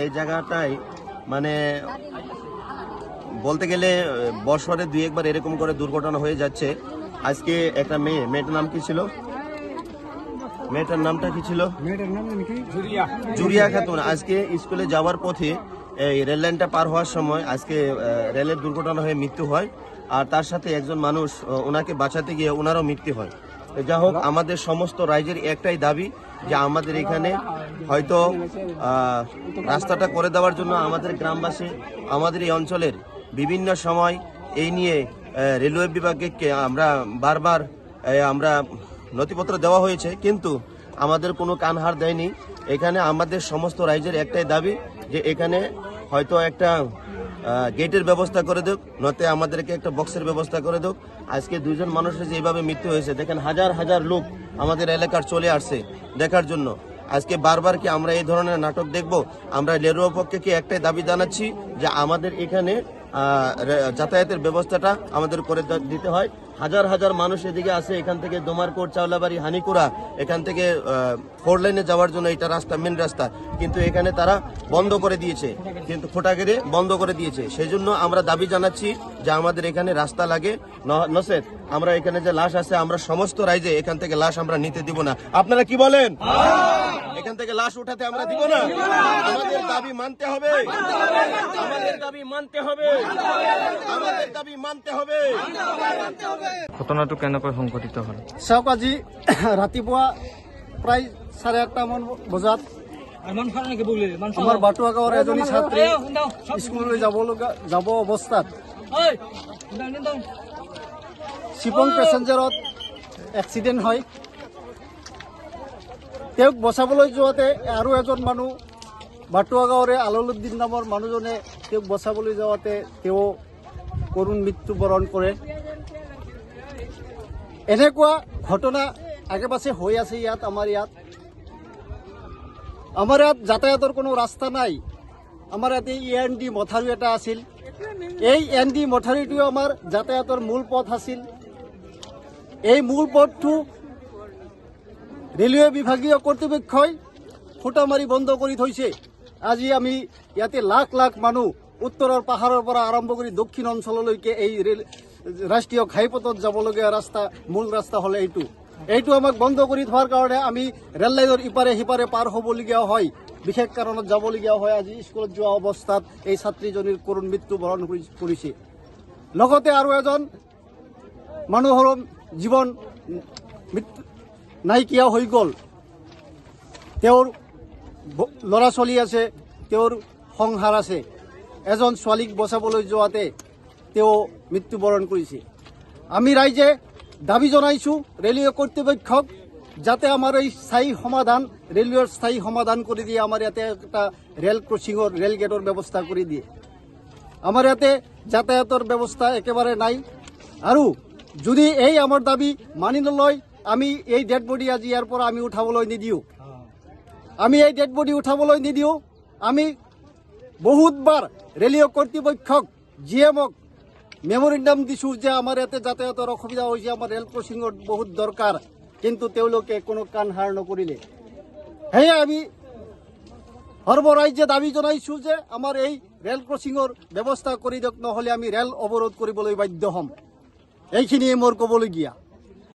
এই জায়গাটায় মানে বলতে গেলে বছরে দুই একবার এরকম করে দুর্ঘটনা হয়ে যাচ্ছে। আজকে একটা মেয়েটার নাম কি ছিল? মেয়েটার নামটা কি ছিল? জুরিয়া খাতুন আজকে স্কুলে যাওয়ার পথে এই রেল লাইনটা পার হওয়ার সময় আজকে রেলের দুর্ঘটনা হয়ে মৃত্যু হয়। আর তার সাথে একজন মানুষ ওনাকে বাঁচাতে গিয়ে ওনারও মৃত্যু হয়। যা হোক, আমাদের সমস্ত রাজ্যের একটাই দাবি যে আমাদের এখানে হয়তো রাস্তাটা করে দেওয়ার জন্য আমাদের গ্রামবাসী, আমাদের এই অঞ্চলের বিভিন্ন সময় এই নিয়ে রেলওয়ে বিভাগকে আমরা বারবার আমরা নথিপত্র দেওয়া হয়েছে, কিন্তু আমাদের কোনো কানহার দেয়নি। এখানে আমাদের সমস্ত রাজ্যের একটাই দাবি যে এখানে হয়তো একটা গেটের ব্যবস্থা করে দেখ, নতে আমাদেরকে একটা বক্সের ব্যবস্থা করে দেখ। আজকে দুজন মানুষের যেভাবে মৃত্যু হয়েছে, দেখেন হাজার হাজার লোক আমাদের এলাকার চলে আসছে দেখার জন্য। আজকে বারবার কি আমরা এই ধরনের নাটক দেখব? আমরা রেলওয়ে পক্ষকে একটাই দাবি জানাচ্ছি যে আমাদের এখানে যাতায়াতের ব্যবস্থাটা আমাদের করে দিতে হয়। হাজার হাজার মানুষ এদিকে আসে, এখান থেকে দোমারকোট, চাওলাবাড়ি, হানিকুড়া, এখান থেকে 4 লাইনে যাওয়ার জন্য এটা রাস্তা, মেন রাস্তা, কিন্তু এখানে তারা বন্ধ করে দিয়েছে, কিন্তু খোটাগেরে বন্ধ করে দিয়েছে। সেই জন্য আমরা দাবি জানাচ্ছি যে আমাদের এখানে রাস্তা লাগে, নসেত আমরা এখানে যে লাশ আছে আমরা সমস্ত রাজ্যে এখান থেকে লাশ আমরা নিতে দিব না। আপনারা কি বলেন? এখান থেকে লাশ উঠাতে আমরা দিব না। আমাদের দাবি মানতে হবে, আমাদের দাবি মানতে হবে, আমাদের দাবি মানতে হবে। ঘটনাটো কেনেকৈ সংঘটিত হল? চাওক, আজি ৰাতিপুৱা প্ৰায় 8:30 মান বজাত আমাৰ বাটুৱা গাঁৱৰ এজনী ছাত্ৰী স্কুললৈ যাব অৱস্থাত শ্বিপং পেচেঞ্জাৰত এক্সিডেণ্ট হয়। তেওঁক বচাবলৈ যোৱাতে আৰু এজন মানুহ, বাটুৱা গাঁৱৰে আললুদ্দিন নামৰ মানুহজনে তেওঁক বচাবলৈ যাওঁতে তেওঁ কৰুণ মৃত্যুবৰণ কৰে। এনেকুৱা ঘটনা আগে পাছে হৈ আছে ইয়াত। আমাৰ ইয়াত যাতায়াতৰ কোনো ৰাস্তা নাই। আমাৰ ইয়াতে END মথাউৰি এটা আছিল। এই END মথাউৰিটো আমাৰ যাতায়াতৰ মূল পথ আছিল। এই মূল পথটো ৰেলৱে বিভাগীয় কৰ্তৃপক্ষই খুঁটা মাৰি বন্ধ কৰি থৈছে। আজি আমি ইয়াতে লাখ লাখ মানুহ উত্তৰৰ পাহাৰৰ পৰা আৰম্ভ কৰি দক্ষিণ অঞ্চললৈকে এই ৰাষ্ট্ৰীয় ঘাইপথত যাবলগীয়া ৰাস্তা, মূল ৰাস্তা হ'লে এইটো আমাক বন্ধ কৰি থোৱাৰ কাৰণে আমি ৰেল লাইনৰ ইপাৰে সিপাৰে পাৰ হ'বলগীয়া হয়, বিশেষ কাৰণত যাবলগীয়া হয়। আজি স্কুলত যোৱা অৱস্থাত এই ছাত্ৰীজনীৰ কৰুণ মৃত্যুবৰণ কৰিছে। লগতে আৰু এজন মানুহৰ জীৱন নাইকিয়া হৈ গ'ল। তেওঁৰ ল'ৰা ছোৱালী আছে, তেওঁৰ সংসাৰ আছে। এজন ছোৱালীক বচাবলৈ যোৱাতে তেওঁ মৃত্যুবৰণ কৰিছে। আমি ৰাইজে দাবী জনাইছোঁ ৰেলৱে কৰ্তৃপক্ষক, যাতে আমাৰ এই স্থায়ী সমাধান, ৰেলৱেৰ স্থায়ী সমাধান কৰি দিয়ে। আমাৰ ইয়াতে এটা ৰেল ক্ৰচিঙৰ, ৰেল গেটৰ ব্যৱস্থা কৰি দিয়ে। আমাৰ ইয়াতে যাতায়াতৰ ব্যৱস্থা একেবাৰে নাই। আৰু যদি এই আমাৰ দাবী মানি নলয়, আমি এই ডেড বডি আজি ইয়াৰ পৰা আমি উঠাবলৈ নিদিওঁ। আমি এই ডেড বডি উঠাবলৈ নিদিওঁ। আমি বহুতবাৰ ৰেলৱে কৰ্তৃপক্ষক, GMক মেমৰেণ্ডাম দিছোঁ যে আমাৰ ইয়াতে যাতায়াতৰ অসুবিধা হৈছে, আমাৰ ৰেল ক্ৰচিঙৰ বহুত দৰকাৰ, কিন্তু তেওঁলোকে কোনো কাণ সাৰ নকৰিলে। সেয়ে আমি সৰ্বৰাজ্যে দাবী জনাইছোঁ যে আমাৰ এই ৰেল ক্ৰচিঙৰ ব্যৱস্থা কৰি দিয়ক, নহ'লে আমি ৰেল অৱৰোধ কৰিবলৈ বাধ্য হ'ম। এইখিনিয়ে মোৰ ক'বলগীয়া।